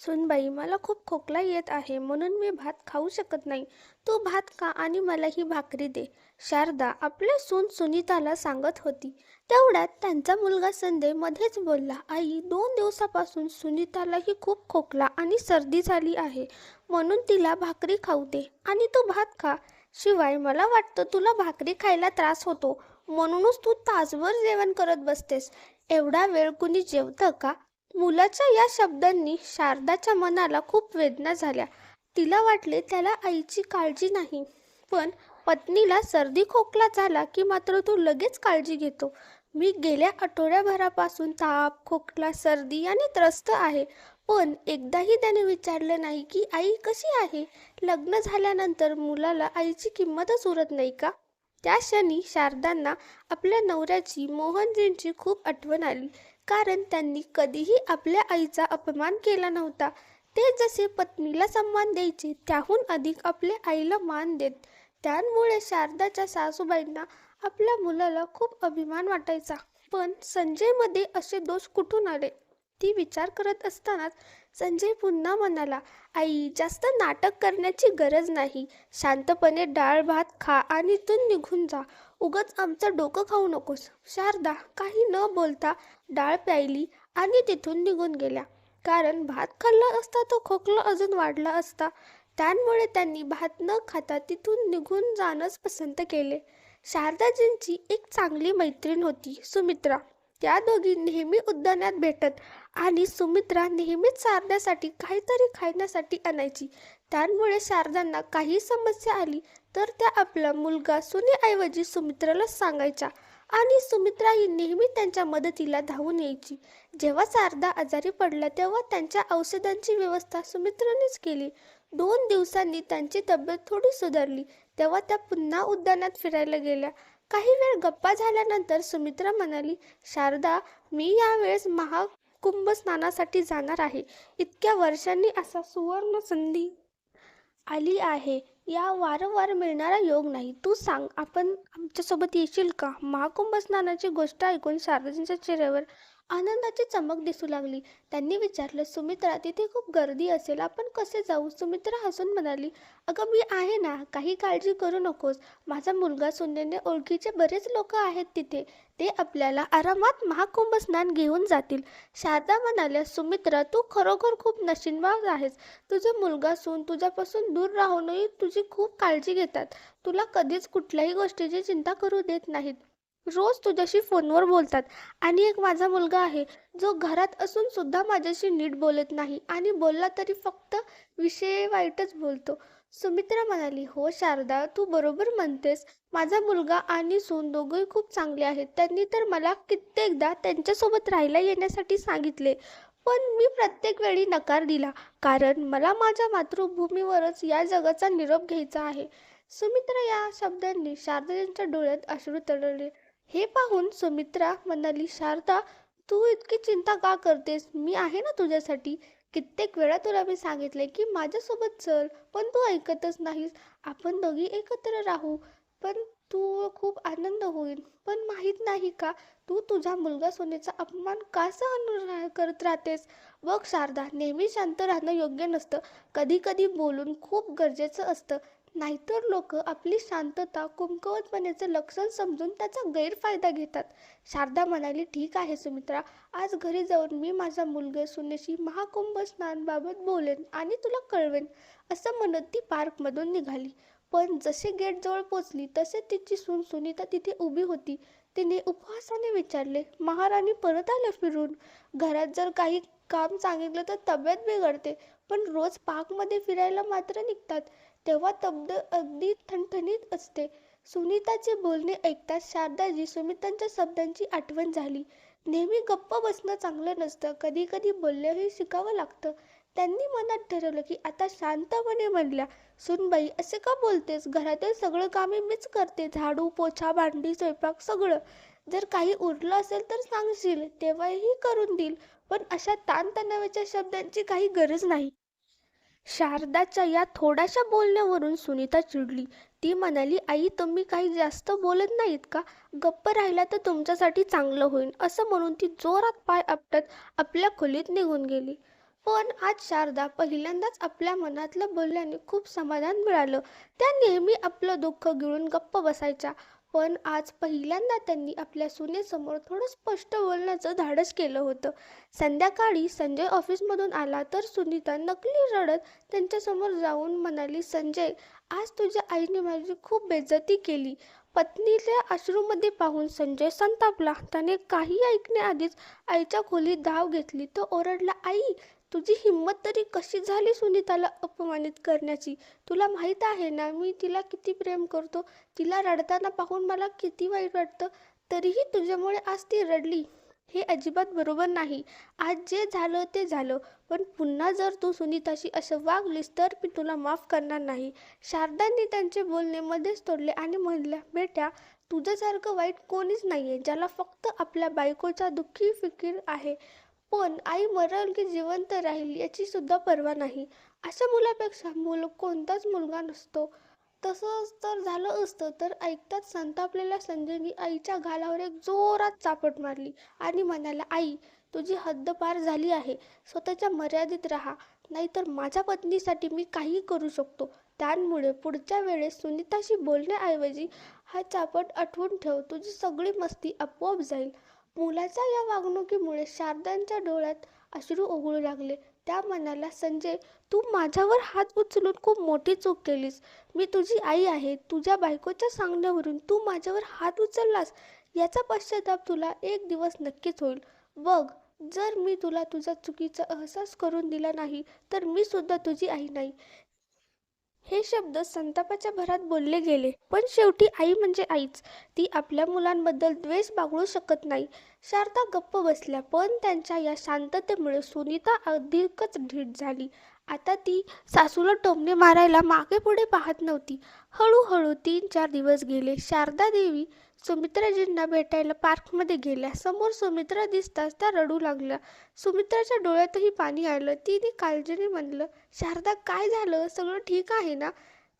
सुनबाई, मला खूप खोकला येत आहे म्हणून मी भात खाऊ शकत नाही. तू भात खा आणि मला ही भाकरी दे. शारदा आपल्या सून सुनीताला सांगत होती. तेवढ्यात त्यांचा मुलगा संजय मध्येच बोलला, आई, 2 दिवसापासून सुनीतालाही खूप खोकला आणि सर्दी झाली आहे, म्हणून तिला भाकरी खाऊ दे आणि तू भात खा. शिवाय मला वाटतं तुला भाकरी खायला त्रास होतो, म्हणूनच तू तासभर जेवण करत बसतेस. एवढा वेळ कुणी जेवतं का? मुलाच्या या शब्दांनी शारदाच्या मनाला खूप वेदना झाल्या. तिला वाटले त्याला आईची काळजी नाही. पण पत्नीला सर्दी खोकला झाला की मात्र तो लगेच काळजी घेतो. मी गेल्या आठवड्याभरापासून ताप, खोकला, सर्दी याने त्रस्त आहे. पण एकदाही त्याने विचारलं नाही की आई कशी आहे. लग्न झाल्यानंतर मुलाला आईची किंमतच उरत नाही का? त्या क्षणी शारदांना आपल्या नवऱ्याची, मोहनजींची खूप आठवण आली. कारण त्यांनी कधीही आपल्या आईचा अपमान केला नव्हता. ते जसे पत्नीला सन्मान द्यायचे त्याहून अधिक आपल्या आईला मान देत. त्यामुळे शारदाच्या सासूबाईंना आपल्या मुलाला खूप अभिमान वाटायचा. पण संजयमध्ये असे दोष कुठून आले? ती विचार करत असतानाच संजय पुन्हा म्हणाला, आई, जास्त नाटक करण्याची गरज नाही. शांतपणे डाळ भात खा आणि इथून निघून जा. उगाच आमचं डोकं खाऊ नकोस. शारदा काही न बोलता डाळ प्यायली आणि तिथून निघून गेल्या. कारण भात खाल्ला असता तो खोकला अजून वाढला असता. त्यामुळे त्यांनी भात न खाता तिथून निघून जाणंच पसंत केले. शारदाजींची एक चांगली मैत्रीण होती, सुमित्रा. त्या दोघी नेहमी उद्यानात भेटत आणि सुमित्रा नेहमीच शारदासाठी काहीतरी खाण्यासाठी आणायची. त्यामुळे शारदांना काही समस्या आली तर त्या आपला मुलगा सुनेऐवजी सुमित्रालाच सांगायच्या आणि सुमित्रा ही नेहमी त्यांच्या मदतीला धावून यायची. जेव्हा शारदा आजारी पडल्या तेव्हा त्यांच्या औषधांची व्यवस्था सुमित्रानेच केली. 2 दिवसांनी त्यांची तब्येत थोडी सुधारली तेव्हा त्या पुन्हा उद्यानात फिरायला गेल्या. काही वेळ गप्पा झाल्यानंतर सुमित्रा म्हणाली, शारदा, मी यावेळेस महाकुंभ स्नानासाठी जाणार आहे. इतक्या वर्षांनी असा सुवर्ण संधी आली आहे. या वारंवार मिळणारा योग नाही. तू सांग, आपण आमच्यासोबत येशील का? महाकुंभ स्नानाची गोष्ट ऐकून शारदाजींच्या चेहऱ्यावर आनंदाची चमक दिसू लागली. त्यांनी विचारलं, सुमित्रा, तिथे खूप गर्दी असेल, आपण कसे जाऊ? सुमित्रा हसून म्हणाली, अगं, मी आहे ना, काही काळजी करू नकोस. माझा मुलगा सुनेने ओळखीचे बरेच लोक आहेत तिथे. ते आपल्याला आरामात महाकुंभ स्नान घेऊन जातील. शारदा म्हणाल्या, सुमित्रा, तू खरोखर खूप नशीबवान आहेस. तुझा मुलगा सून तुझ्यापासून दूर राहूनही तुझी खूप काळजी घेतात. तुला कधीच कुठल्याही गोष्टीची चिंता करू देत नाहीत. रोज तुझ्याशी फोनवर बोलतात. आणि एक माझा मुलगा आहे जो घरात असून सुद्धा माझ्याशी नीट बोलत नाही आणि बोलला तरी फक्त विषय वाईटच बोलतो. सुमित्रा म्हणाली, हो शारदा, तू बरोबर म्हणतेस. माझा मुलगा आणि सून दोघंही खूप चांगले आहेत. त्यांनी तर मला कित्येकदा त्यांच्यासोबत राहायला येण्यासाठी सांगितले. पण मी प्रत्येक वेळी नकार दिला, कारण मला माझ्या मातृभूमीवरच या जगाचा निरोप घ्यायचा आहे. सुमित्रा या शब्दांनी शारदाच्या डोळ्यात अश्रू तरळले. हे पाहून सुमित्रा म्हणाली, शारदा, तू इतकी चिंता का करतेस? मी आहे ना तुझ्यासाठी. कित्येक वेळा तुला मी सांगितले की माझ्यासोबत चल, पण तू ऐकतच नाहीस. आपण दोघी एकत्र राहू, पण तू खूप आनंद होईल. पण माहीत नाही का, तू तुझा मुलगा सोनेचा अपमान का सहन करत राहतेस? बघ शारदा, नेहमी शांत राहणं योग्य नसतं. कधी कधी बोलून खूप गरजेचं असतं. नाहीतर लोक आपली शांतता कमकुवतपणाचे लक्षण समजून त्याचा गैरफायदा घेतात. शारदा म्हणाली, ठीक आहे सुमित्रा, आज घरी जाऊन मी माझ्या मुलगा सुनेशी महाकुंभ स्नानबाबत बोलेन आणि तुला कळवेन. असं म्हणत ती पार्कमधून निघाली. पण जसे गेटजवळ पोचली तसे तिची सून सुनीता तिथे उभी होती. तिने उपहासाने विचारले, महाराणी परत आल्या फिरून? घरात जर काही काम सांगितलं तर तब्येत बिघडते, पण रोज पार्कमध्ये फिरायला मात्र निघतात तेव्हा तब्येत अगदी ठणठणीत असते. सुनीताचे बोलणे ऐकताच शारदाजी सुमित्रांच्या शब्दांची आठवण झाली. नेहमी गप्प बसणं चांगलं नसतं, कधी कधी बोलणंही शिकावं लागतं. त्यांनी मनात ठरवलं की आता शांतपणे म्हणल्या, सुनबाई, असे का बोलतेस? घरातील सगळं कामे मीच करते, झाडू, पोछा, भांडी, स्वयंपाक सगळं. जर काही उरलं असेल तर सांगशील, तेव्हाही करून देईल. पण अशा ताणतणावाच्या शब्दांची काही गरज नाही. शारदाच्या या थोड्याशा बोलण्यावरून सुनीता चिडली. ती म्हणाली, आई, तुम्ही काही जास्त बोलत नाहीत का? गप्प राहिला तर तुमच्यासाठी चांगलं होईल. असं म्हणून ती जोरात पाय आपटत आपल्या खोलीत निघून गेली. पण आज शारदा पहिल्यांदाच आपल्या मनातलं बोलल्याने खूप समाधान मिळालं. त्या नेहमी आपलं दुःख गिळून गप्प बसायच्या, पण आज पहिल्यांदा त्यांनी आपल्या सुनेसमोर थोडं स्पष्ट बोलण्याचं धाडस केलं होतं. संध्याकाळी संजय ऑफिसमधून आला तर सुनीता नकली रडत त्यांच्यासमोर जाऊन म्हणाली, संजय, आज तुझ्या आईने माझी खूप बेइज्जती केली. पत्नीच्या अश्रूमध्ये पाहून संजय संतापला. त्याने काही ऐकण्याआधीच आईच्या खोलीत धाव घेतली. तो ओरडला, आई, तुझी हिंमत तरी कशी झाली सुनीताला अपमानित करण्याची? तुला माहीत आहे ना मी तिला किती प्रेम करतो. तिला रडताना पाहून मला किती वाईट वाटतं. तरीही तुझ्यामुळे आज ती रडली. हे अजिबात बरोबर नाही. आज जे झालं ते झालं, पण पुन्हा जर तू सुनीताशी असं वागलीस तर मी तुला माफ करणार नाही. शारदांनी त्यांचे बोलणे मध्येच तोडले आणि म्हणल्या, बेटा, तुझ्यासारखं वाईट कोणीच नाहीये ज्याला फक्त आपल्या बायकोचा दुःखी फिकीर आहे. पण आई मरेल की जिवंत राहील याची सुद्धा पर्वा नाही. अशा मुलापेक्षा कोणताच मुलगा नसतो. तसंच तर झालं असतं तर ऐकताच संतापलेल्या संजयनी आईच्या गालावर एक जोरात चापट मारली आणि म्हणाला, आई, तुझी हद्द पार झाली आहे. स्वतःच्या मर्यादेत राहा, नाहीतर माझ्या पत्नीसाठी मी काही करू शकतो. त्यामुळे पुढच्या वेळेस सुनीताशी बोलण्याऐवजी हा चापट आठवून ठेव. तुझी सगळी मस्ती आपोआप जाईल. मुलाच्या या वागणुकीमुळे शारदांच्या डोळ्यात अश्रू ओघळू लागले. त्या म्हणाल्या, संजय, तू माझ्यावर हात उचलून खूप मोठी चूक केलीस. मी तुझी आई आहे. तुझ्या बायकोच्या सांगण्यावरून तू माझ्यावर हात उचललास. याचा पश्चाताप तुला एक दिवस नक्कीच होईल. बघ, जर मी तुला तुझ्या चुकीचा अहसास करून दिला नाही तर मी सुद्धा तुझी आई नाही. हे शब्द संतापाच्या भरात बोलले गेले, पण शेवटी आई म्हणजे आईच. ती आपल्या मुलांबद्दल द्वेष बाळगू शकत नाही. शारदा गप्प बसल्या, पण त्यांच्या या शांततेमुळे सुनीता अधिकच ढीठ झाली. आता ती सासूला टोमणे मारायला मागे पुढे पाहत नव्हती. हळूहळू 3-4 दिवस गेले. शारदा देवी सुमित्राजींना भेटायला पार्कमध्ये गेल्या. समोर सुमित्रा दिसताच त्या रडू लागल्या. सुमित्राच्या डोळ्यातही पाणी आलं. तिने काळजीने म्हणलं, शारदा, काय झालं? सगळं ठीक आहे ना?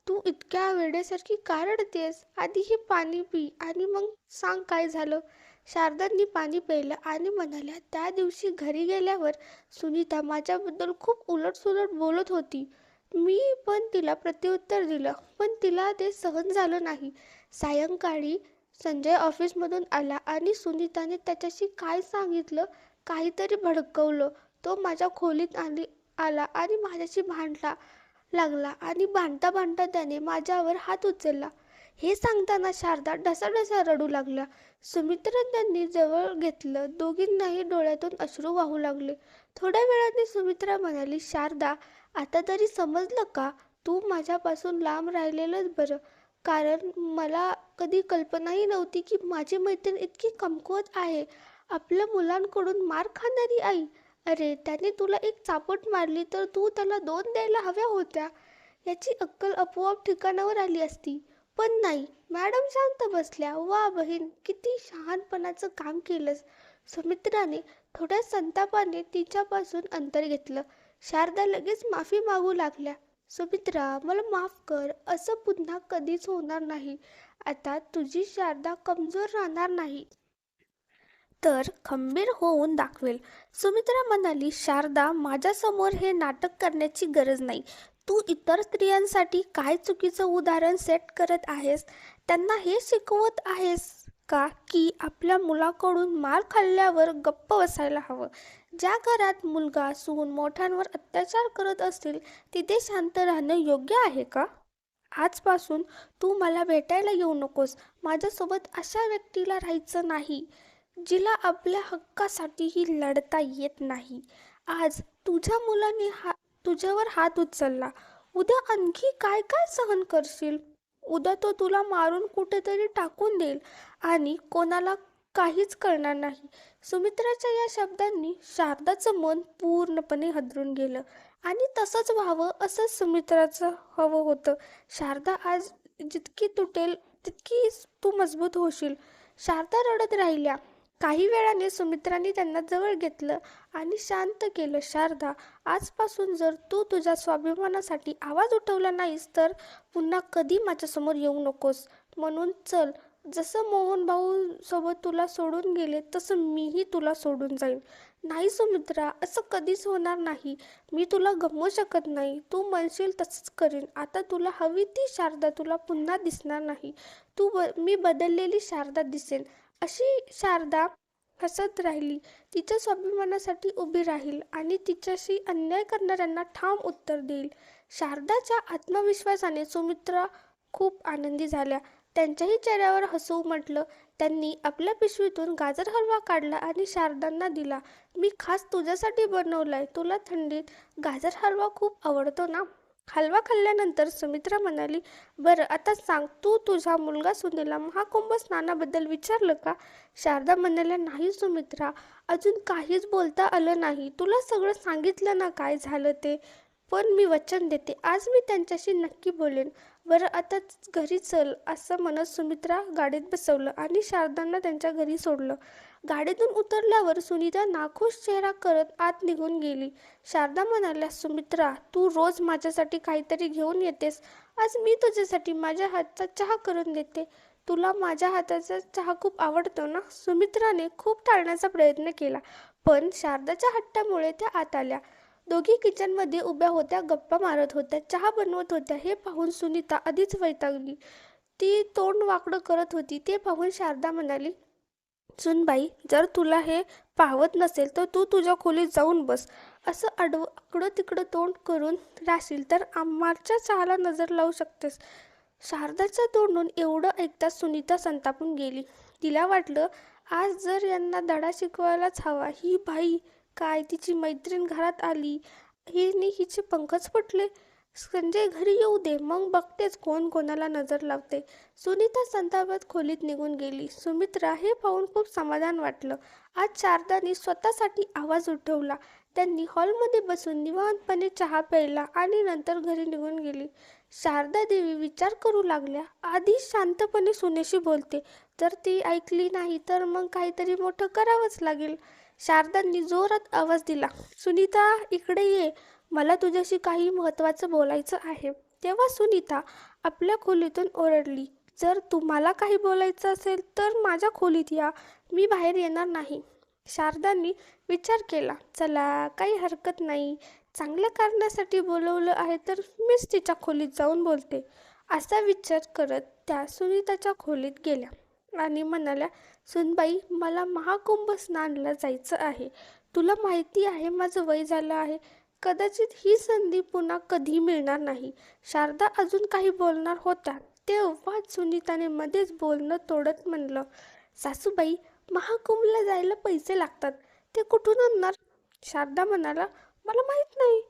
तू इतक्या वेड्यासारखी का रडतेस? आधी हे पाणी पी आणि मग सांग काय झालं. शारदांनी पाणी प्यायलं आणि म्हणाल्या, त्या दिवशी घरी गेल्यावर सुनीता माझ्याबद्दल खूप उलटसुलट बोलत होती. मी पण तिला प्रत्युत्तर दिलं, पण तिला ते सहन झालं नाही. सायंकाळी संजय ऑफिसमधून आला आणि सुनीताने त्याच्याशी काय सांगितलं, काहीतरी भडकवलं. तो माझ्या खोलीत आला आणि माझ्याशी भांडला लागला आणि भांडता भांडता त्याने माझ्यावर हात उचलला. हे सांगताना शारदा ढसाढसा रडू लागल्या. सुमित्रा त्यांनी जवळ घेतलं. दोघींनाही डोळ्यातून अश्रू वाहू लागले. थोड्या वेळाने सुमित्रा म्हणाली, शारदा, आता तरी समजलं का? तू माझ्यापासून लांब राहिलेलंच बरं. कारण मला कधी कल्पनाही नव्हती की माझी मैत्रीण इतकी कमकुवत आहे. आपल्या मुलांकडून मार खाणारी आई. अरे, त्याने तुला एक चापट मारली तर तू त्याला 2 द्यायला हव्या होत्या. याची अक्कल आपोआप ठिकाणावर आली असती. पण नाही. मॅडम शांत बसल्या. वा बहीण, किती शहाणपणाचं काम केलंस. सुमित्राने थोड्या संतापाने तिच्यापासून अंतर घेतलं. शारदा लगेच माफी मागू लागल्या. सुमित्रा, मला माफ कर. असं पुन्हा कधीच होणार नाही. आता तुझी शारदा कमजोर राहणार नाही, तर खंबीर होऊन दाखवेल. सुमित्रा म्हणाली, शारदा, माझ्यासमोर हे नाटक करण्याची गरज नाही. तू इतर स्त्रियांसाठी काय चुकीचं उदाहरण सेट करत आहेस? त्यांना हे शिकवत आहेस का की आपल्या मुलाकडून मार खाल्ल्यावर गप्प बसायला हवं? ज्या घरात मुलगा सून मोठ्यांवर अत्याचार करत असतील तिथे शांत राहणं योग्य आहे का? आजपासून तू मला भेटायला येऊ नकोस. माझ्यासोबत अशा व्यक्तीला राहायचं नाही जिला आपल्या हक्कासाठीही लढता येत नाही. आज तुझ्या मुलाने तुझ्यावर हात उचलला. उद्या आणखी काय काय सहन करशील? उद्या तो तुला मारून कुठेतरी टाकून देईल आणि कोणाला काहीच कळणार नाही. सुमित्राच्या या शब्दांनी शारदाचं मन पूर्णपणे हादरून गेलं आणि तसंच व्हावं असं सुमित्राचं हवं होतं. शारदा आज जितकी तुटेल तितकी तू मजबूत होशील. शारदा रडत राहिल्या. काही वेळाने सुमित्राने त्यांना जवळ घेतलं आणि शांत केलं. शारदा, आजपासून जर तू तुझ्या स्वाभिमानासाठी आवाज उठवला नाहीस तर पुन्हा कधी माझ्यासमोर येऊ नकोस. म्हणून चल, जसं मोहन भाऊ सोबत तुला सोडून गेले तसं मीही तुला सोडून जाईन. नाही सुमित्रा, असं कधीच होणार नाही. मी तुला गमवू शकत नाही. तू म्हणशील तसंच करीन. आता तुला हवी ती शारदा तुला पुन्हा दिसणार नाही. मी बदललेली शारदा दिसेन. अशी शारदा हसत राहिली. तिच्या स्वाभिमानासाठी उभी राहील आणि तिच्याशी अन्याय करणाऱ्यांना ठाम उत्तर देईल. शारदाच्या आत्मविश्वासाने सुमित्रा खूप आनंदी झाल्या. त्यांच्याही चेहऱ्यावर हसू उमटलं. त्यांनी आपल्या पिशवीतून गाजर हलवा काढला आणि शारदांना दिला. मी खास तुझ्यासाठी बनवलाय. तुला थंडीत गाजर हलवा खूप आवडतो ना? हलवा खाल्ल्यानंतर सुमित्रा म्हणाली, बरं आता सांग, तू तुझा मुलगा सुनीलला महाकुंभ स्नानाबद्दल विचारलं का? शारदा म्हणाल्या, नाही सुमित्रा, अजून काहीच बोलता आलं नाही. तुला सगळं सांगितलं ना काय झालं ते. पण मी वचन देते, आज मी त्यांच्याशी नक्की बोलेन. बरं आता घरी चल, असं म्हणत सुमित्रा गाडीत बसवलं आणि शारदांना त्यांच्या घरी सोडलं. गाडीतून उतरल्यावर सुनीता नाखुश चेहरा करत आत निघून गेली. शारदा म्हणाल्या, सुमित्रा, तू रोज माझ्यासाठी काहीतरी घेऊन येतेस. आज मी तुझ्यासाठी माझ्या हातचा चहा करून देते. तुला माझ्या हाताचा चहा खूप आवडतो ना? सुमित्राने खूप टाळण्याचा प्रयत्न केला, पण शारदाच्या हट्टामुळे त्या आत आल्या. दोघी किचनमध्ये उभ्या होत्या, गप्पा मारत होत्या, चहा बनवत होत्या. हे पाहून सुनीता आधीच वैतागली. ती तोंड वाकडं करत होती. ते पाहून शारदा म्हणाली, सुनबाई, जर तुला हे पाहवत नसेल तर तू तुझ्या खोलीत जाऊन बस. असं आकडं तिकडं तोंड करून राहशील तर आम्हाच्या चहाला नजर लावू शकतेस. शारदाच्या तोंडून एवढं ऐकताच सुनीता संतापून गेली. तिला वाटलं, आज जर यांना धडा शिकवायलाच हवा. ही बाई काय, तिची मैत्रीण घरात आली, हिचे पंखच फुटले. संजय घरी येऊ दे, मग बघतेच कोण कोणाला नजर लावते. सुनीता संतापात खोलीत निघून गेली. सुमित्रा हे पाहून खूप समाधान वाटलं. आज शारदाने स्वतःसाठी आवाज उठवला. त्यांनी हॉलमध्ये बसून निवांतपणे चहा प्यायला आणि नंतर घरी निघून गेली. शारदा देवी विचार करू लागल्या, आधी शांतपणे सुनेशी बोलते, जर ती ऐकली नाही तर मग काहीतरी मोठं करावंच लागेल. शारदांनी जोरात आवाज दिला, सुनीता इकडे ये, मला तुझ्याशी काही महत्त्वाचं बोलायचं आहे. तेव्हा सुनीता आपल्या खोलीतून ओरडली, जर तुम्हाला काही बोलायचं असेल तर माझ्या खोलीत या, मी बाहेर येणार नाही. शारदांनी विचार केला, चला काही हरकत नाही, चांगल्या कारणासाठी बोलवलं आहे तर मीच तिच्या खोलीत जाऊन बोलते. असा विचार करत त्या सुनीताच्या खोलीत गेल्या आणि म्हणाल्या, सुनबाई, मला महाकुंभ स्नानला जायचं आहे. तुला माहिती आहे माझं वय झालं आहे. कदाचित ही संधी पुन्हा कधी मिळणार नाही. शारदा अजून काही बोलणार होत्या तेव्हाच सुनीताने मध्येच बोलणं तोडत म्हणलं, सासूबाई, महाकुंभला जायला पैसे लागतात, ते कुठून आणणार? शारदा म्हणाला, मला माहीत नाही,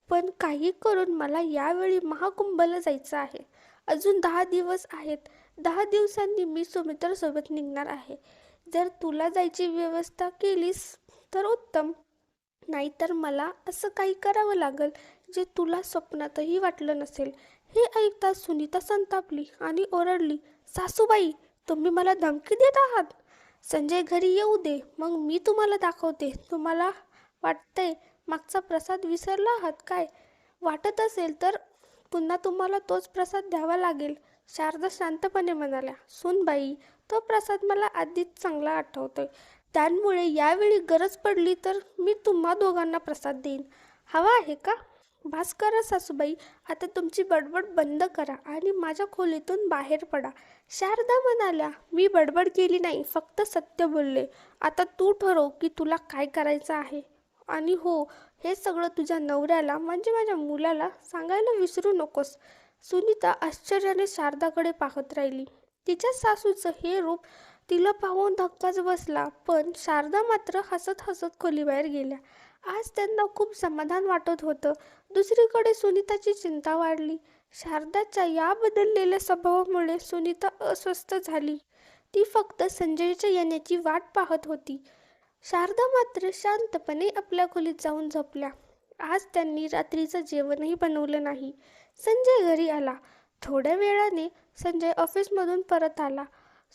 पण काही करून मला यावेळी महाकुंभला जायचं आहे. अजून 10 दिवस आहेत. 10 दिवसांनी मी सुमित्रासोबत निघणार आहे. जर तुला जायची व्यवस्था केलीस तर उत्तम, नाहीतर मला असं काही करावं लागेल जे तुला स्वप्नातही वाटलं नसेल. हे ऐकताच सुनीता संतापली आणि ओरडली, सासूबाई, तुम्ही मला धमकी देत आहात? संजय घरी येऊ दे, मग मी तुम्हाला दाखवते. तुम्हाला वाटतंय मागचा प्रसाद विसरला आहात काय? वाटत असेल तर पुन्हा तुम्हाला तोच प्रसाद द्यावा लागेल. शारदा शांतपणे म्हणाल्या, सुनबाई, तो प्रसाद मला आधीच चांगला आठवतोय. त्यामुळे यावेळी गरज पडली तर मी तुम्हा दोघांना प्रसाद देईन. हवा आहे का? भास करा सासूबाई, आता तुमची बडबड बंद करा आणि माझ्या खोलीतून बाहेर पडा. शारदा म्हणाल्या, मी बडबड केली नाही, फक्त सत्य बोलले. आता तू ठरव की तुला काय करायचं आहे. आणि हो, हे सगळं तुझ्या नवऱ्याला म्हणजे माझ्या मुलाला सांगायला विसरू नकोस. सुनीता आश्चर्याने शारदाकडे पाहत राहिली. तिच्या सासूचं हे रूप तिला पाहून धक्काच बसला, पण शारदा मात्र हसत हसत खोलीबाहेर गेल्या. आज त्यांना खूप समाधान वाटत होतं. दुसरीकडे सुनीताची चिंता वाढली. शारदाच्या या बदललेल्या स्वभावामुळे सुनीता अस्वस्थ झाली. ती फक्त संजयच्या येण्याची वाट पाहत होती. शारदा मात्र शांतपणे आपल्या खोलीत जाऊन झोपल्या. आज त्यांनी रात्रीचं जेवणही बनवलं नाही. संजय घरी आला. थोड्या वेळाने संजय ऑफिसमधून परत आला.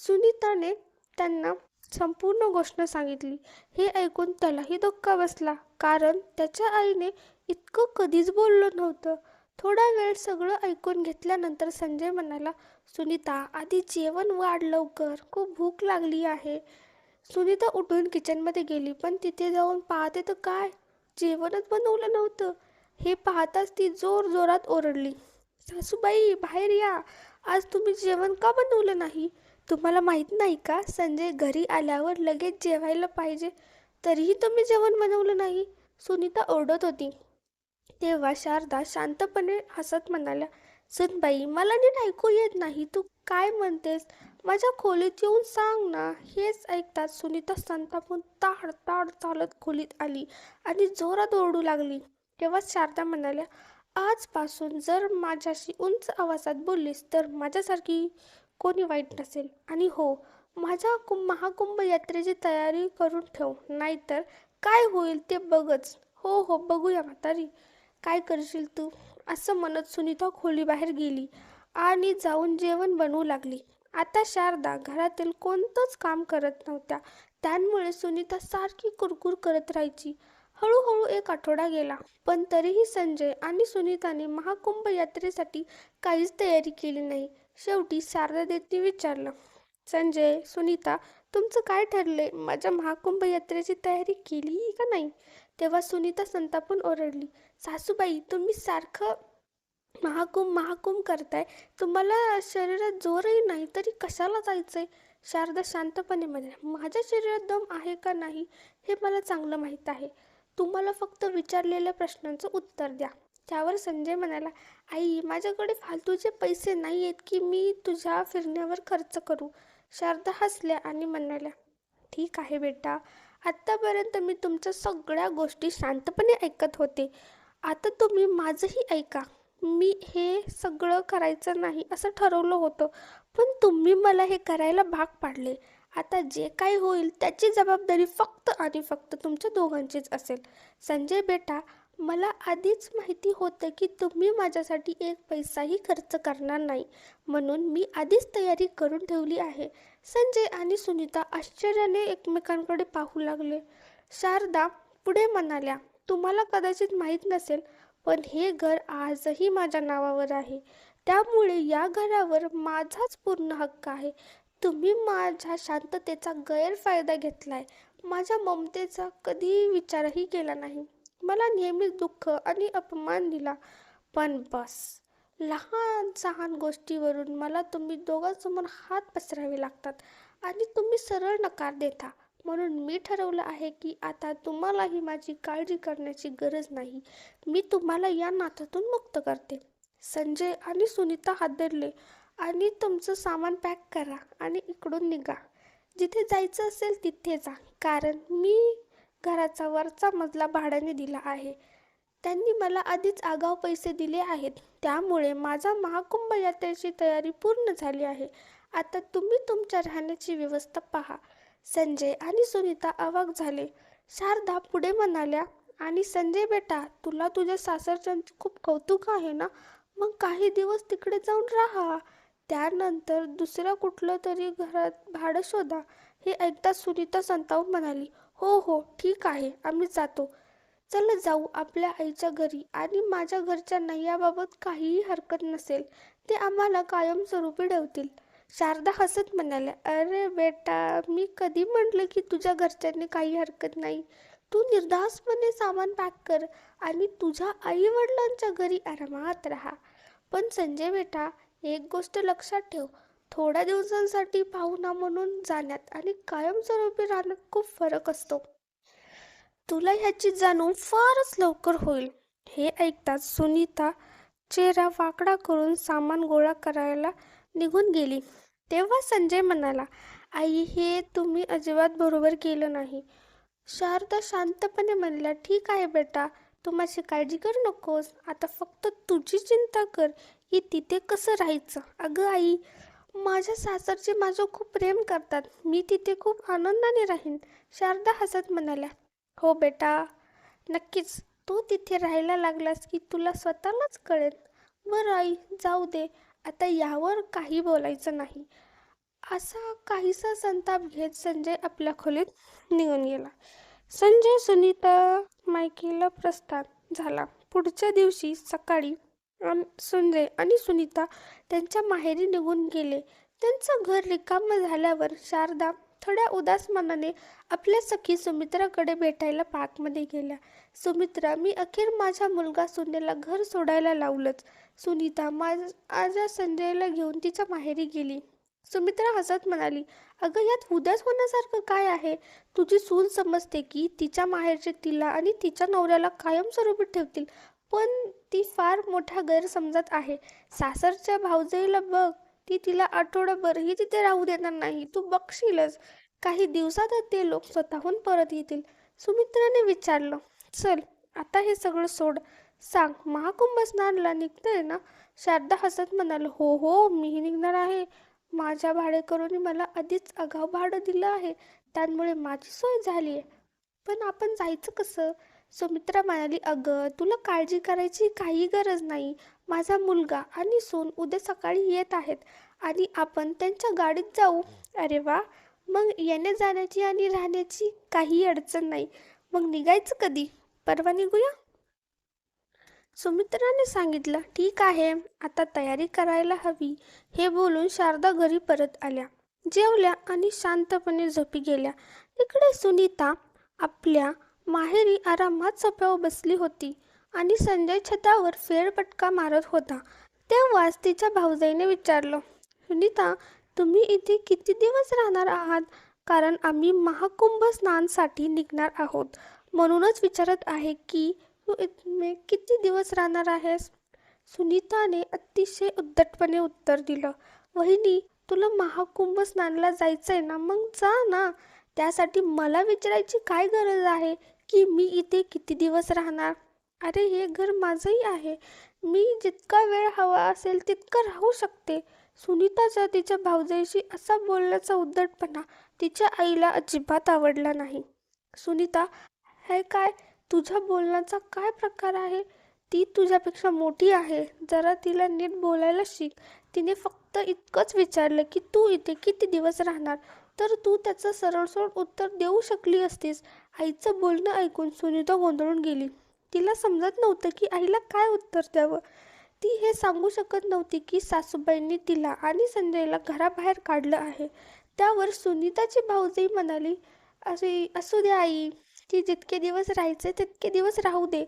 सुनीताने त्यांना संपूर्ण गोष्ट सांगितली. हे ऐकून त्यालाही धक्का बसला, कारण त्याच्या आईने इतकं कधीच बोललं नव्हतं. थोडा वेळ सगळं ऐकून घेतल्यानंतर संजय म्हणाला, सुनीता, आधी जेवण वाढ लवकर, खूप भूक लागली आहे. सुनीता उठून किचनमध्ये गेली, पण तिथे जाऊन पाहते तर काय, जेवणच बनवलं नव्हतं. हे पाहताच ती जोर जोरात ओरडली, सासूबाई बाहेर या, आज तुम्ही जेवण का बनवलं नाही? तुम्हाला माहीत नाही का, संजय घरी आल्यावर लगेच जेवायला पाहिजे, तरीही तुम्ही जेवण बनवलं नाही. सुनीता ओरडत होती. तेव्हा शारदा शांतपणे हसत म्हणाल्या, सुनबाई मला नीट ऐकू येत नाही, तू काय म्हणतेस? माझ्या खोलीत येऊन सांग ना. हेच ऐकताच सुनीता संतापून ताड ताड चालत खोलीत आली आणि जोरात ओरडू लागली. तेव्हा शारदा म्हणाल्या, आजपासून जर माझ्याशी उंच आवाजात बोललीस तर माझ्यासारखी कोणी वाईट नसेल. आणि हो, माझ्या महाकुंभ यात्रेची तयारी करून ठेव, नाहीतर काय होईल ते बघच. हो हो, बघूया म्हातारी, काय करशील तू. असं म्हणत सुनीता खोलीबाहेर गेली आणि जाऊन जेवण बनवू लागली. आता शारदा घरातील कोणतंच काम करत नव्हत्या, त्यामुळे सुनीता सारखी कुरकुर करत राहायची. हळूहळू एक आठवडा गेला, पण तरीही संजय आणि सुनीताने महाकुंभ यात्रेसाठी काहीच तयारी केली नाही. शेवटी शारदा देवीने विचारलं, संजय, सुनीता, तुमचं काय ठरलंय? माझ्या महाकुंभ यात्रेची तयारी केली का नाही? तेव्हा सुनीता संतापून ओरडली, सासूबाई तुम्ही सारखं महाकुंभ महाकुंभ करताय, तुम्हाला शरीरात जोरही नाही तरी कशाला जायचंय? शारदा शांतपणे म्हणाली, माझ्या शरीरात दम आहे का नाही हे मला चांगलं माहीत आहे. तुम्हाला फक्त विचारलेल्या प्रश्नांचं उत्तर द्या. त्यावर संजय म्हणाला, आई माझ्याकडे फालतूचे पैसे नाही आहेत की मी तुझ्या फिरण्यावर खर्च करू. शारदा हसल्या आणि म्हणाल्या, ठीक आहे बेटा, आत्तापर्यंत मी तुमच्या सगळ्या गोष्टी शांतपणे ऐकत होते, आता तुम्ही माझंही ऐका. मी हे सगळं करायचं नाही असं ठरवलं होतं, पण तुम्ही मला हे करायला भाग पाडले. आता जे काही होईल त्याची जबाबदारी फक्त आणि फक्त तुमच्या दोघांचीच असेल. संजय बेटा, मला आधीच माहिती होतं की तुम्ही माझ्यासाठी एक पैसाही खर्च करणार नाही, म्हणून मी आधीच तयारी करून ठेवली आहे. संजय आणि सुनीता आश्चर्याने एकमेकांकडे पाहू लागले. शारदा पुढे म्हणाल्या, तुम्हाला कदाचित माहीत नसेल, पण हे घर आजही माझ्या नावावर आहे, त्यामुळे या घरावर माझाच पूर्ण हक्क आहे. तुम्ही माझ्या शांततेचा गैरफायदा घेतलाय, माझ्या ममतेचा कधी विचारही केला नाही, मला नेहमीच दुःख आणि अपमान दिला. पण बस, लहान सहान गोष्टीवरून मला तुम्ही दोघांसमोर हात पसरावे लागतात आणि तुम्ही सरळ नकार देता. म्हणून मी ठरवलं आहे की आता तुम्हालाही माझी काळजी करण्याची गरज नाही. मी तुम्हाला या नात्यातून मुक्त करते. संजय आणि सुनीता हादरले आणि तुमचं सामान पॅक करा आणि इकडून निघा. जिथे जायचं असेल तिथे जा, कारण मी घराचा वरचा मजला भाड्याने दिला आहे. त्यांनी मला आधीच आगाऊ पैसे दिले आहेत, त्यामुळे माझा महाकुंभ यात्रेची तयारी पूर्ण झाली आहे. आता तुम्ही तुमच्या राहण्याची व्यवस्था पहा. संजय आणि सुनीता अवाक झाले. शारदा पुढे म्हणाल्या, आणि संजय बेटा, तुला तुझ्या सासरच्यांचे खूप कौतुक आहे ना, मग काही दिवस तिकडे जाऊन राहा, त्यानंतर दुसऱ्या कुठलं तरी घरात भाडं शोधा. हे ऐकताच सुनीता संतावून म्हणाली, हो हो ठीक आहे, आम्ही जातो. चला जाऊ आपल्या आईच्या घरी, आणि माझ्या घरच्यांना याबाबत काहीही हरकत नसेल, ते आम्हाला कायमस्वरूपी ठेवतील. शारदा हसत म्हणाल्या, अरे बेटा, मी कधी म्हटलं की तुझ्या घरच्यांनी काही हरकत नाही. तू निर्धास्तपणे सामान पॅक कर आणि तुझ्या आई वडिलांच्या घरी आरामात राहा. पण संजय बेटा, एक गोष्ट लक्षात ठेव, थोड्या दिवसांसाठी पाहुणा म्हणून जाण्यात आणि कायमस्वरूपी राहण्यात खूप फरक असतो. तुला ह्याची जाणीव फारच लवकर होईल. हे ऐकताच सुनीता चेहरा वाकडा करून सामान गोळा करायला निघून गेली. तेव्हा संजय म्हणाला, आई हे तुम्ही अजिबात बरोबर केलं नाही. शारदा शांतपणे म्हणल्या, ठीक आहे बेटा, तू माझी काळजी करू नकोस, आता फक्त तुझी चिंता कर की तिथे कसं राहायचं. अगं आई, माझ्या सासरचे माझं खूप प्रेम करतात, मी तिथे खूप आनंदाने राहीन. शारदा हसत म्हणाल्या, हो बेटा, नक्कीच. तू तिथे राहायला लागलास की तुला स्वतःलाच कळेल. बरं आई, जाऊ दे, आता यावर काही बोलायचं नाही. असा काहीसा संताप घेत संजय आपल्या खोलीत निघून गेला. संजय सुनीता मायकेला प्रस्थान झाला. पुढच्या दिवशी सकाळी संजय आणि सुनीता त्यांच्या माहेरी निघून गेले. त्यांचं घर रिकामं झाल्यावर शारदा थोड्या उदास मनाने आपल्या सखी सुमित्राकडे भेटायला पार्कमध्ये गेल्या. सुमित्रा, मी अखेर माझा मुलगा सुनेला घर सोडायला लावलंच. सुनीता माझ्या संजयला घेऊन तिच्या माहेरी गेली. सुमित्रा हसत म्हणाली, अगं यात उदास होण्यासारखं काय आहे? तुझी सून समजते की तिच्या माहेरचे तिला आणि तिच्या नवऱ्याला कायमस्वरूपी ठेवतील, पण ती फार मोठ्या गैरसमजात आहे. सासरच्या भावजईला बघ, ती तिला आठवडाभरही तिथे राहू देणार नाही. तू बघशीलच, काही दिवसातच ते लोक स्वतःहून परत येतील. सुमित्राने विचारलं, चल आता हे सगळं सोड, सांग महाकुंभ स्नानला निघतंय ना? शारदा हसत म्हणाल, हो हो, मीही निघणार आहे. माझ्या भाडेकरूंनी मला आधीच आगाऊ भाडं दिलं आहे, त्यामुळे माझी सोय झाली आहे. पण आपण जायचं कसं? सुमित्रा म्हणाली, अगं तुला काळजी करायची काही गरज नाही. माझा मुलगा आणि सून उद्या सकाळी येत आहेत आणि आपण त्यांच्या गाडीत जाऊ. अरे वा, मग येण्या जाण्याची आणि राहण्याची काही अडचण नाही. मग निघायचं कधी? परवा निघूया? सुमित्राने सांगितलं, ठीक आहे, आता तयारी करायला हवी. हे बोलून शारदा घरी परत आल्या, जेवल्या आणि शांतपणे झोपी गेल्या. इकडे सुनीता आपल्या माहेरी आरामात सोफ्यावर बसली होती आणि संजय छतावर फेरफटका मारत होता. तेव्हाच तिच्या भाऊजाईने विचारलं, सुनीता, तुम्ही इथे किती दिवस राहणार आहात? कारण आम्ही महाकुंभ स्नानसाठी निघणार आहोत, म्हणूनच विचारत आहे की तू इथे किती दिवस राहणार आहेस? सुनीताने अतिशय उद्धटपणे उत्तर दिलं, वहिनी, तुला महाकुंभ स्नानला जायचंय ना, मग जा ना. त्यासाठी मला विचारायची काय गरज आहे की मी इथे किती दिवस राहणार? अरे हे घर माझंही आहे. मी जितका वेळ हवा असेल तितकं राहू शकते. सुनीताचा तिच्या भावजाईशी असा बोलण्याचा उद्धटपणा तिच्या आईला अजिबात आवडला नाही. सुनीता, हे काय तुझ्या बोलण्याचा काय प्रकार आहे? ती तुझ्यापेक्षा मोठी आहे, जरा तिला नीट बोलायला शिक. तिने फक्त इतकंच विचारलं की तू इथे किती दिवस राहणार, तर तू त्याचं सरळसोट उत्तर देऊ शकली असतीस. आईचं बोलणं ऐकून सुनीता गोंधळून गेली. तिला समजत नव्हतं की आईला काय उत्तर द्यावं. ती हे सांगू शकत नव्हती की सासूबाईंनी तिला आणि संजयला घराबाहेर काढलं आहे. त्यावर सुनीताची भाऊजाई म्हणाली, असे असू दे आई, ती जितके दिवस राहायचे तितके दिवस राहू दे.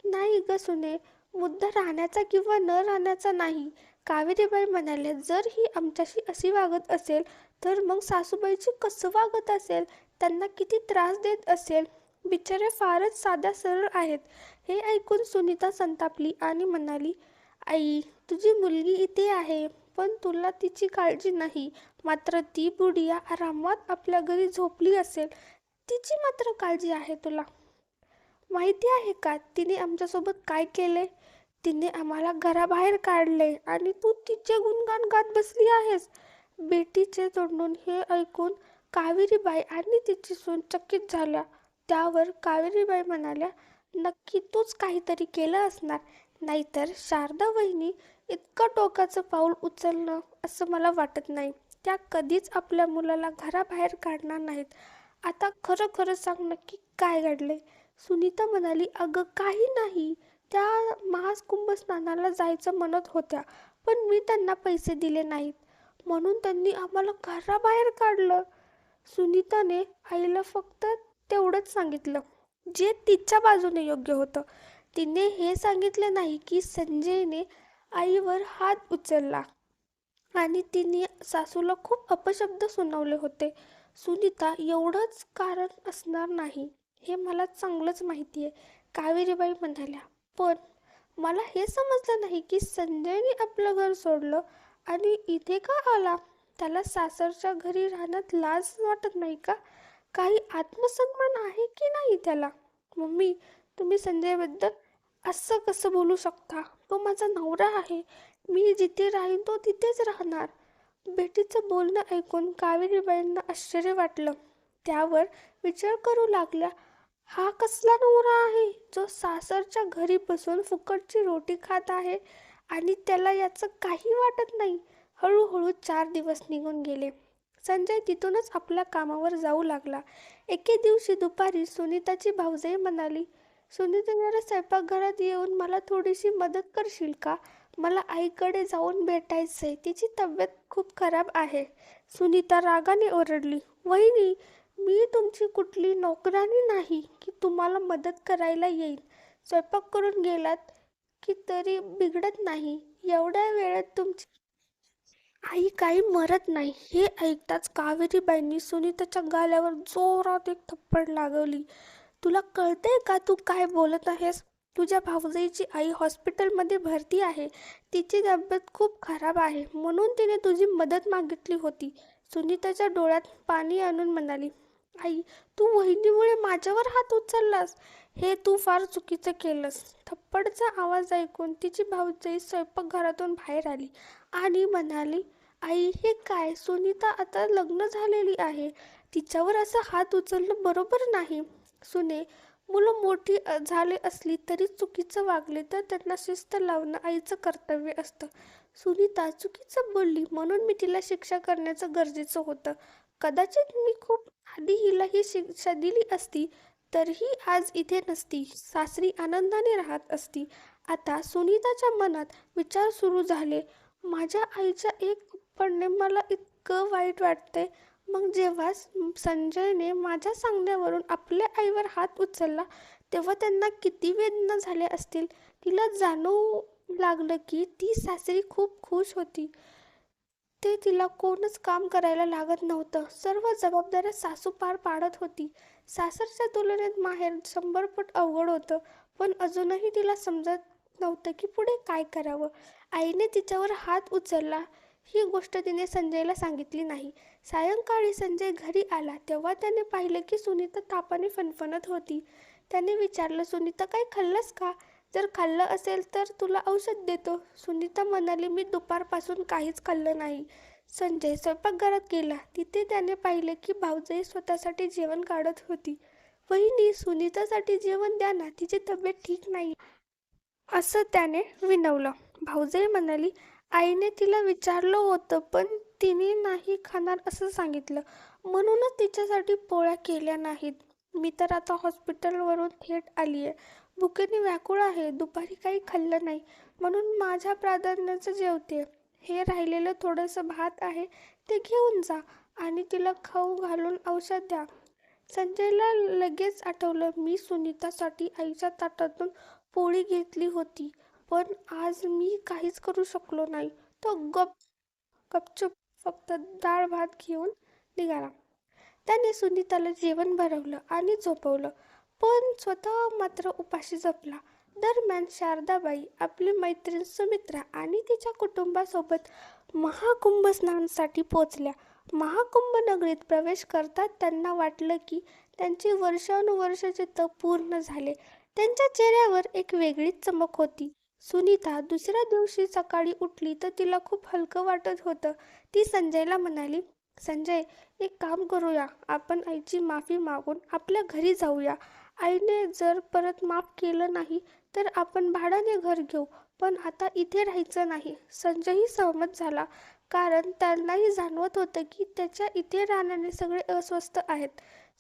नाही ग सुने, मुद्दा राहण्याचा किंवा न राहण्याचा नाही. कावेरीबाई म्हणाल्या, जर ही आमच्याशी अशी वागत असेल तर मग सासूबाईची कसं वागत असेल? त्यांना किती त्रास देत असेल? बिचाऱ्या फारच साध्या सरळ आहेत. हे ऐकून सुनीता संतापली आणि म्हणाली, आई, तुझी मुलगी इथे आहे, पण तुला तिची काळजी नाही. मात्र ती बुडिया आरामात आपल्या घरी झोपली असेल, तिची मात्र काळजी आहे तुला. माहिती आहे का तिने आमच्यासोबत काय केले? तिने आम्हाला घराबाहेर काढले आणि तू तिचे गुणगान गात बसली आहेस. बेटीचे तोंडून हे ऐकून कावेरीबाई आणि तिची सून चकित झाल्या. त्यावर कावेरीबाई म्हणाल्या, नक्की तूच काहीतरी केलं असणार, नाहीतर शारदा वहिनी इतकं टोकाचं पाऊल उचलणं असं मला वाटत नाही. त्या कधीच आपल्या मुलाला घराबाहेर काढणार नाहीत. आता खरं खरं सांग, नक्की काय घडले? सुनीता म्हणाली, अगं काही नाही. त्या महाकुंभ स्नानाला जायचं म्हणत होत्या, पण मी त्यांना पैसे दिले नाहीत, म्हणून त्यांनी आम्हाला घराबाहेर काढलं. सुनीताने आईला फक्त तेवढंच सांगितलं जे तिच्या बाजूने योग्य होतं. तिने हे सांगितले नाही की संजयने आईवर हात उचलला आणि तिने सासूला खूप अपशब्द सुनावले होते. सुनीता, एवढंच कारण असणार नाही हे मला चांगलंच माहिती आहे, कावेरीबाई म्हणाल्या. पण मला हे समजलं नाही की संजयने आपलं घर सोडलं आणि इथे का आला? त्याला सासरच्या घरी राहण्यात लाज वाटत नाही का? काही आत्मसन्मान आहे की नाही त्याला? मम्मी, तुम्ही संजयबद्दल असं कसं बोलू शकता? तो माझा नवरा आहे. मी जिथे राहीन तो तिथेच राहणार. बेटीचं बोलणं ऐकून कावेरीबाईंना आश्चर्य वाटलं. त्यावर विचार करू लागल्या, हा कसला नवरा आहे जो सासरच्या घरी बसून फुकटची रोटी खात आहे आणि त्याला याचं काही वाटत नाही? हळूहळू 4 दिवस निघून गेले. संजय तिथूनच आपल्या कामावर जाऊ लागला. एके दिवशी दुपारी सुनीताची भाऊजाई म्हणाली, सुनीता, जरा स्वयंपाकघरात येऊन मला थोडीशी मदत करशील का? मला आईकडे जाऊन भेटायचंय, तिची तब्येत खूप खराब आहे. सुनीता रागाने ओरडली, वहिनी, मी तुमची कुठली नोकरानी नाही की तुम्हाला मदत करायला येईल. स्वयंपाक करून गेलात की तरी बिघडत नाही. एवढ्या वेळात तुमची आई काही मरत नाही. हे ऐकताच कावेरीबाईंनी सुनीताच्या गालावर जोरात एक थप्पड लागवली. तुला कळतंय का तू काय बोलत आहेस? तुझ्या भाऊजाईची आई हॉस्पिटलमध्ये भरती आहे. तिची तब्येत खूप खराब आहे म्हणून तिने तुझी मदत मागितली होती. सुनीताच्या डोळ्यात पाणी आणून म्हणाली, आई, तू वहिनीमुळे माझ्यावर हात उचललास. हे तू फार चुकीचं केलंस. थप्पडचा आवाज ऐकून तिची भाऊजाई स्वयंपाकघरातून बाहेर आली आणि म्हणाली, आई, हे काय? सुनीता आता लग्न झालेली आहे. तिच्यावर असा हात उचलणं बरोबर नाही. सुने, मुलं मोठी झाली असली तरी चुकीचं वागले तर त्यांना शिस्त लावणं आईचं कर्तव्य असतं. सुनीता चुकीचं बोलली म्हणून मी तिला शिक्षा करण्याचं गरजेचं होतं. कदाचित मी खूप आधी हिला ही शिक्षा दिली असती तर ही आज इथे नसती, सासरी आनंदाने राहत असती. आता सुनीताच्या मनात विचार सुरू झाले. माझ्या आईच्या एक थप्पडने मला इतकं वाईट वाटतंय. मग जेव्हा संजयने माझ्या सांगण्यावरून आपल्या आईवर हात उचलला तेव्हा त्यांना किती वेदना झाल्या असतील. तिला जाणवू लागलं की ती सासरी खूप खुश होती. ते तिला कोणच काम करायला लागत नव्हतं. सर्व जबाबदाऱ्या सासू पार पाडत होती. सासरच्या तुलनेत माहेर 100 पट अवघड होतं. पण अजूनही तिला समजत नव्हतं की पुढे काय करावं. आईने तिच्यावर हात उचलला ही गोष्ट तिने संजयला सांगितली नाही. सायंकाळी संजय घरी आला तेव्हा त्याने पाहिलं की सुनीता तापाने फणफणत होती. त्याने विचारलं, सुनीता, काही खाल्लंस का? जर खाल्लं असेल तर तुला औषध देतो. सुनीता म्हणाली, मी दुपारपासून काहीच खाल्लं नाही. संजय स्वयंपाकघरात गेला. तिथे त्याने पाहिले की भाऊजाई स्वतःसाठी जेवण काढत होती. वहिनी, सुनीतासाठी जेवण द्या ना, तिची तब्येत ठीक नाही, असं त्याने विनवलं. भाऊजाई म्हणाली, आईने तिला विचारलं होतं पण तिने नाही खाणार असं सांगितलं. म्हणूनच तिच्यासाठी पोळ्या केल्या नाहीत. मी तर आता हॉस्पिटलवरून थेट आलीये. भुकेने व्याकुळ आहे. दुपारी काही खाल्लं नाही म्हणून माझ्या प्राधान्याचं जेवते. हे राहिलेलं थोडंसं भात आहे ते घेऊन जा आणि तिला खाऊ घालून औषध द्या. संजयला लगेच आठवलं, मी सुनीतासाठी आईच्या ताटातून पोळी घेतली होती पण आज मी काहीच करू शकलो नाही. तो गपचूप फक्त डाळ भात घेऊन निघाला. त्याने सुनीताला जेवण भरवलं आणि झोपवलं पण स्वतः मात्र उपाशी झोपला. दरम्यान शारदाबाई आपली मैत्रीण सुमित्रा आणि तिच्या कुटुंबासोबत महाकुंभ स्नानासाठी पोचल्या. महाकुंभ नगरीत प्रवेश करतात त्यांना वाटलं की त्यांचे वर्षानुवर्षाचे तप पूर्ण झाले. त्यांच्या चेहऱ्यावर एक वेगळीच चमक होती. सुनीता दुसऱ्या दिवशी सकाळी उठली तर तिला खूप हलकं वाटत होतं. ती संजयला म्हणाली, संजय, एक काम करूया, आपण आईची माफी मागून आपल्या घरी जाऊया. आईने जर परत माफ केलं नाही तर आपण भाड्याने घर घेऊ, पण आता इथे राहायचं नाही. संजयही सहमत झाला कारण त्यांनाही जाणवत होतं की त्याच्या इथे राहण्याने सगळे अस्वस्थ आहेत.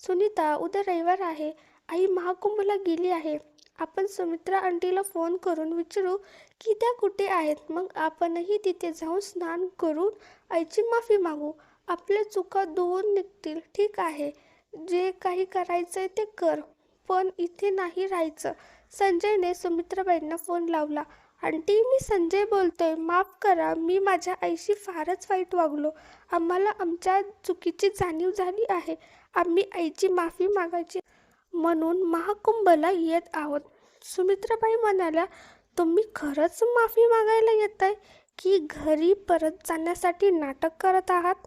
सुनीता, उद्या रविवार आहे. आई महाकुंभला गेली आहे. आपण सुमित्रा आंटीला फोन करून विचारू की त्या कुठे आहेत. मग आपणही तिथे जाऊन स्नान करून आईची माफी मागू. आपल्या चुका धुवून निघतील. ठीक आहे, जे काही करायचंय ते कर, पण इथे नाही राहायचं. संजयने सुमित्राबाईंना फोन लावला. आंटी, मी संजय बोलतोय. माफ करा, मी माझ्या आईशी फारच वाईट वागलो. आम्हाला आमच्या चुकीची जाणीव झाली आहे. आम्ही आईची माफी मागायची म्हणून महाकुंभला येत आहोत. सुमित्राबाई म्हणाल्या, तुम्ही खरंच माफी मागायला येताय की घरी परत जाण्यासाठी नाटक करत आहात?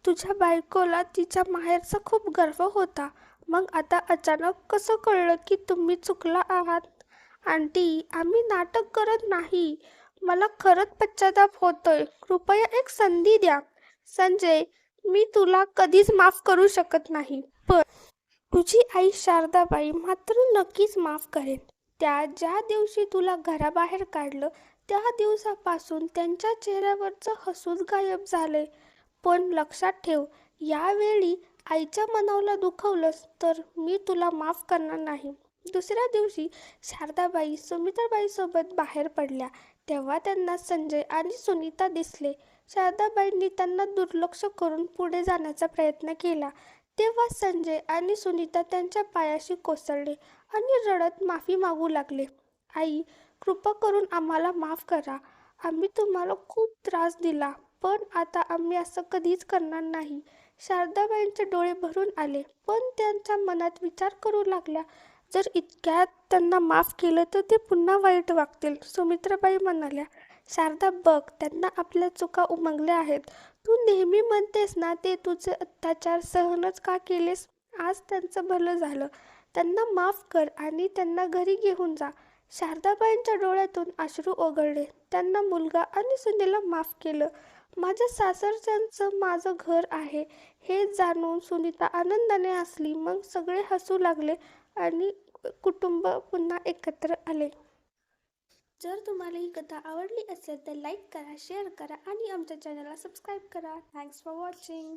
तुझ्या बायकोला तिच्या माहेरचा खूप गर्व होता. मग आता अचानक कसं कळलं की तुम्ही चुकला आहात? आंटी, आम्ही नाटक करत नाही. मला खरंच पश्चाताप होतोय. कृपया एक संधी द्या. संजय, मी तुला कधीच माफ करू शकत नाही. पण तुझी आई शारदाबाई मात्र नक्कीच माफ करेन. त्या ज्या दिवशी तुला घराबाहेर काढलं त्या दिवसापासून त्यांच्या चेहऱ्यावरचं हसूच गायब झालंय. पण लक्षात ठेव, यावेळी आईच्या मनाला दुखवलंस तर मी तुला माफ करणार नाही. दुसऱ्या दिवशी शारदाबाई सुमित्राबाईसोबत बाहेर पडल्या तेव्हा त्यांना संजय आणि सुनीता दिसले. शारदाबाईंनी त्यांना दुर्लक्ष करून पुढे जाण्याचा प्रयत्न केला. तेव्हा संजय आणि सुनीता त्यांच्या पायाशी कोसळले आणि रडत माफी मागू लागले. आई, कृपा करून आम्हाला माफ करा. आम्ही तुम्हाला खूप त्रास दिला, पण आता आम्ही असं कधीच करणार नाही. शारदाबाईंचे डोळे भरून आले, पण त्यांच्या मनात विचार करू लागल्या, जर इतक्यात त्यांना माफ केलं तर ते पुन्हा वाईट वागतील. सुमित्राबाई म्हणाल्या, शारदा बघ, त्यांना आपल्या चुका उमगल्या आहेत. तू नेहमी म्हणतेस ना, ते तुझे अत्याचार सहनच का केलेस? आज त्यांचं भलं झालं. त्यांना माफ कर आणि त्यांना घरी घेऊन जा. शारदाबाईंच्या डोळ्यातून अश्रू ओघळले. त्यांना मुलगा आणि सुनेला माफ केलं. माझ्या सासरच्यांचं माझं घर आहे हे जाणून सुनीता आनंदाने हसली. मग सगळे हसू लागले आणि कुटुंब पुन्हा एकत्र आले. जर तुम्हाला ही कथा आवडली असेल तर लाईक करा, शेअर करा आणि आमच्या चॅनलला सबस्क्राईब करा. Thanks for watching.